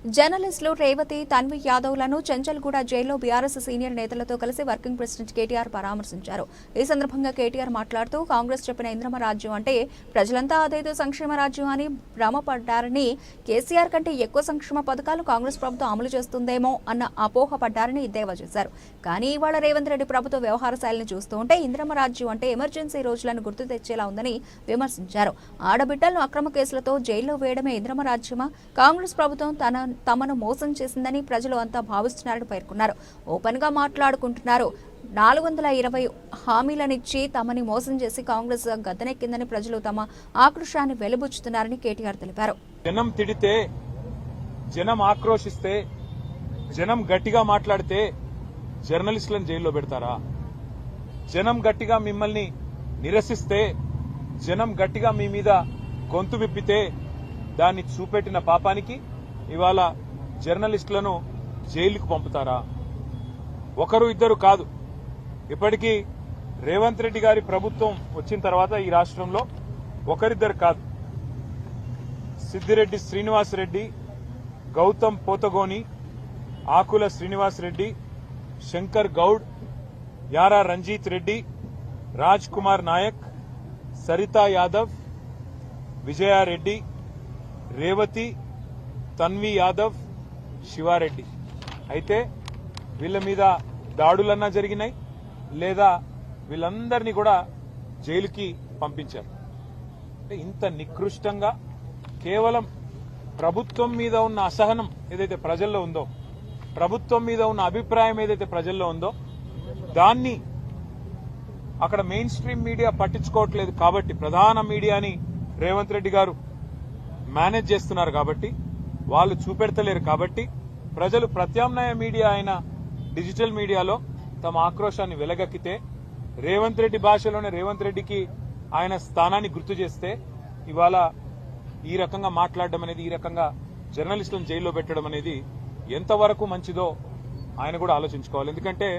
జర్నలిస్టులు రేవతి, తన్వి యాదవ్లను చెంచల్గూడ జైల్లో BRS senior నేతలతో కలిసి వర్కింగ్ ప్రెసిడెంట్ కేటీఆర్ పరామర్శించారు. ఈ సందర్భంగా కేటీఆర్ మాట్లాడుతూ కాంగ్రెస్ చెప్పిన ఇంద్రమ రాజ్యం అంటే ప్రజలంతా అదేదో సంక్షేమ రాజ్యం అని భ్రమపడ్డారని, కేసీఆర్ కంటే ఎక్కువ సంక్షేమ పథకాలు కాంగ్రెస్ ప్రభుత్వం అమలు చేస్తుందేమో అన్న అపోహపడ్డారని ఎద్దేవా చేశారు. కానీ ఇవాళ రేవంత్ రెడ్డి ప్రభుత్వ వ్యవహార శైలిని చూస్తూ ఉంటే ఇంద్రమ రాజ్యం అంటే ఎమర్జెన్సీ రోజులను గుర్తు తెచ్చేలా ఉందని విమర్శించారు. ఆడబిడ్డలను అక్రమ కేసులతో జైల్లో వేయడమే ఇంద్రమ రాజ్యమా? కాంగ్రెస్ ప్రభుత్వం తమను మోసం చేసిందని ప్రజలు అంతా భావిస్తున్నారని పేర్కొన్నారు. ఓపెన్ గా మాట్లాడుకుంటున్నారు. 420 హామీలనిచ్చి తమని మోసం చేసి కాంగ్రెస్ గద్దెనెక్కిందని ప్రజలు తమ ఆక్రోశాన్ని వెలిబుచ్చుతున్నారని కేటీఆర్ తెలిపారు. జనం తిడితే, జనం ఆక్రోశిస్తే, జనం గట్టిగా మాట్లాడితే జర్నలిస్టులను జైల్లో పెడతారా? జనం గట్టిగా మిమ్మల్ని నిరసిస్తే, జనం గట్టిగా మీ మీద గొంతు విప్పితే దాన్ని చూపెట్టిన పాపానికి ఇవాళ జర్నలిస్టులను జైలుకు పంపుతారా? ఒకరు ఇద్దరు కాదు. ఇప్పటికీ రేవంత్ రెడ్డి గారి ప్రభుత్వం వచ్చిన తర్వాత ఈ రాష్ట్రంలో ఒకరిద్దరు కాదు, సిద్దిరెడ్డి శ్రీనివాసరెడ్డి, గౌతమ్ పోతగోని, ఆకుల శ్రీనివాసరెడ్డి, శంకర్ గౌడ్, యారా రంజిత్ రెడ్డి, రాజ్ కుమార్ నాయక్, సరితా యాదవ్, విజయారెడ్డి, రేవతి, తన్వి యాదవ్, శివారెడ్డి. అయితే వీళ్ళ మీద దాడులన్నా జరిగినాయి, లేదా వీళ్ళందరినీ కూడా జైలుకి పంపించారు. అంటే ఇంత నికృష్టంగా కేవలం ప్రభుత్వం మీద ఉన్న అసహనం ఏదైతే ప్రజల్లో ఉందో, ప్రభుత్వం మీద ఉన్న అభిప్రాయం ఏదైతే ప్రజల్లో ఉందో, దాన్ని అక్కడ మెయిన్ స్ట్రీమ్ మీడియా పట్టించుకోవట్లేదు కాబట్టి, ప్రధాన మీడియాని రేవంత్ రెడ్డి గారు మేనేజ్ చేస్తున్నారు కాబట్టి, వాళ్ళు చూపెడతలేరు కాబట్టి, ప్రజలు ప్రత్యామ్నాయ మీడియా అయిన డిజిటల్ మీడియాలో తమ ఆక్రోశాన్ని వెలగక్కితే, రేవంత్ రెడ్డి భాషలోనే రేవంత్ రెడ్డికి ఆయన స్థానాన్ని గుర్తు చేస్తే, ఇవాళ ఈ రకంగా మాట్లాడడం అనేది, ఈ రకంగా జర్నలిస్టులను జైల్లో పెట్టడం అనేది ఎంతవరకు మంచిదో ఆయన కూడా ఆలోచించుకోవాలి. ఎందుకంటే